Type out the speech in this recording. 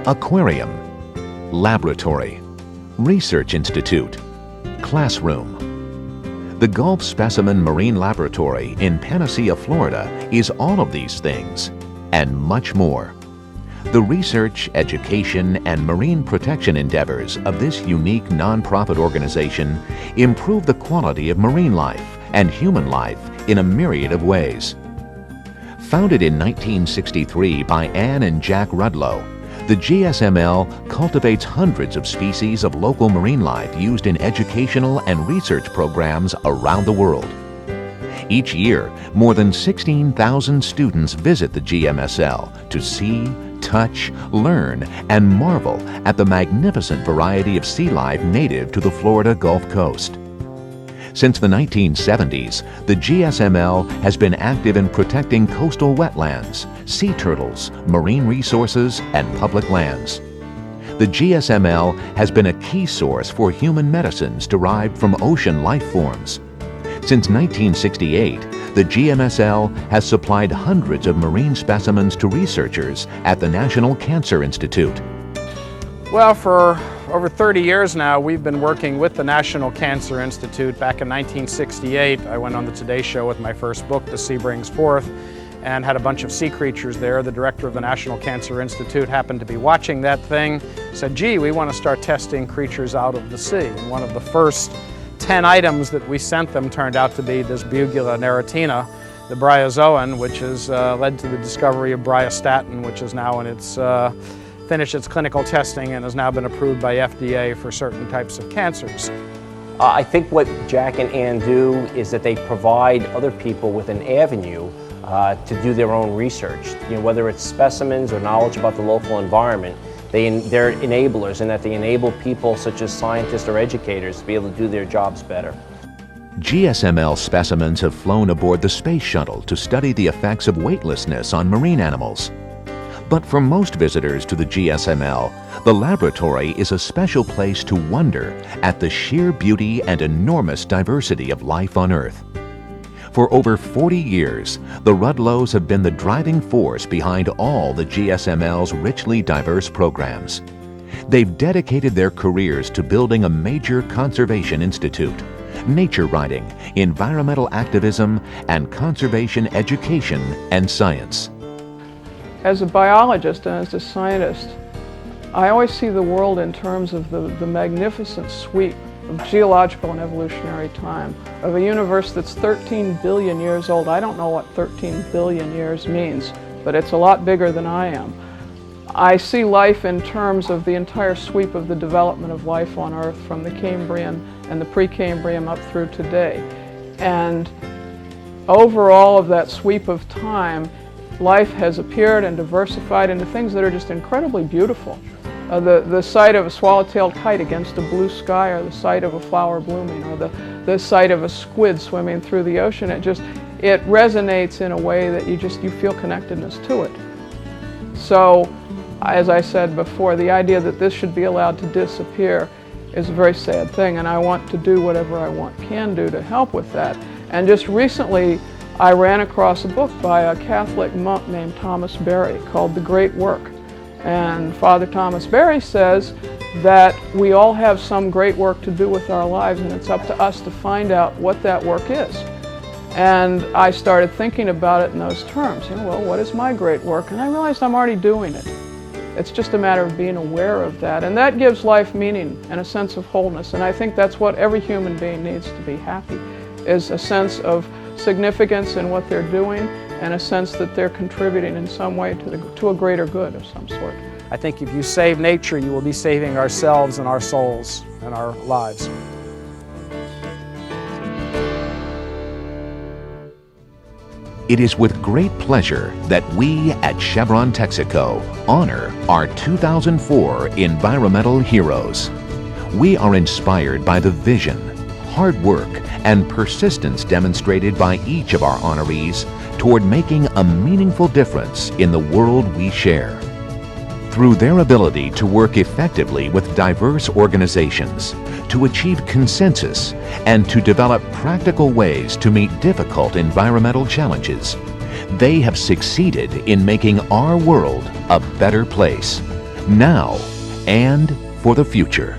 aquarium, laboratory, research institute, classroom. The Gulf Specimen Marine Laboratory in Panacea, Florida is all of these things and much more. The research, education, and marine protection endeavors of this unique nonprofit organization improve the quality of marine life and human life in a myriad of ways. Founded in 1963 by Ann and Jack Rudlow, the GSML cultivates hundreds of species of local marine life used in educational and research programs around the world. Each year, more than 16,000 students visit the GMSL to see, touch, learn, and marvel at the magnificent variety of sea life native to the Florida Gulf Coast. Since the 1970s, the GSML has been active in protecting coastal wetlands, sea turtles, marine resources, and public lands. The GSML has been a key source for human medicines derived from ocean life forms. Since 1968, the GMSL has supplied hundreds of marine specimens to researchers at the National Cancer Institute. Well, for over 30 years now, we've been working with the National Cancer Institute. Back in 1968, I went on the Today Show with my first book, The Sea Brings Forth, and had a bunch of sea creatures there. The director of the National Cancer Institute happened to be watching that thing, said, gee, we want to start testing creatures out of the sea. And one of the first 10 items that we sent them turned out to be this Bugula naratina, the bryozoan, which has led to the discovery of bryostatin, which is now in its finished its clinical testing and has now been approved by FDA for certain types of cancers. I think what Jack and Ann do is that they provide other people with an avenue to do their own research. You know, whether it's specimens or knowledge about the local environment, they're enablers in that they enable people such as scientists or educators to be able to do their jobs better. GSML specimens have flown aboard the space shuttle to study the effects of weightlessness on marine animals. But for most visitors to the GSML, the laboratory is a special place to wonder at the sheer beauty and enormous diversity of life on Earth. For over 40 years, the Rudlows have been the driving force behind all the GSML's richly diverse programs. They've dedicated their careers to building a major conservation institute, nature writing, environmental activism, and conservation education and science. As a biologist and as a scientist, I always see the world in terms of the magnificent sweep of geological and evolutionary time, of a universe that's 13 billion years old. I don't know what 13 billion years means, but it's a lot bigger than I am. I see life in terms of the entire sweep of the development of life on Earth from the Cambrian and the Precambrian up through today. And over all of that sweep of time, life has appeared and diversified into things that are just incredibly beautiful. The sight of a swallow-tailed kite against a blue sky, or the sight of a flower blooming, or the sight of a squid swimming through the ocean, it resonates in a way that you feel connectedness to it. So, as I said before, the idea that this should be allowed to disappear is a very sad thing, and I want to do whatever I can do to help with that. And just recently, I ran across a book by a Catholic monk named Thomas Berry called The Great Work. And Father Thomas Berry says that we all have some great work to do with our lives, and it's up to us to find out what that work is. And I started thinking about it in those terms. Well, what is my great work? And I realized I'm already doing it. It's just a matter of being aware of that. And that gives life meaning and a sense of wholeness. And I think that's what every human being needs to be happy, is a sense of significance in what they're doing and a sense that they're contributing in some way to a greater good of some sort. I think if you save nature, you will be saving ourselves and our souls and our lives. It is with great pleasure that we at Chevron Texaco honor our 2004 Environmental Heroes. We are inspired by the vision, hard work, and persistence demonstrated by each of our honorees toward making a meaningful difference in the world we share. Through their ability to work effectively with diverse organizations, to achieve consensus, and to develop practical ways to meet difficult environmental challenges, they have succeeded in making our world a better place. now and for the future.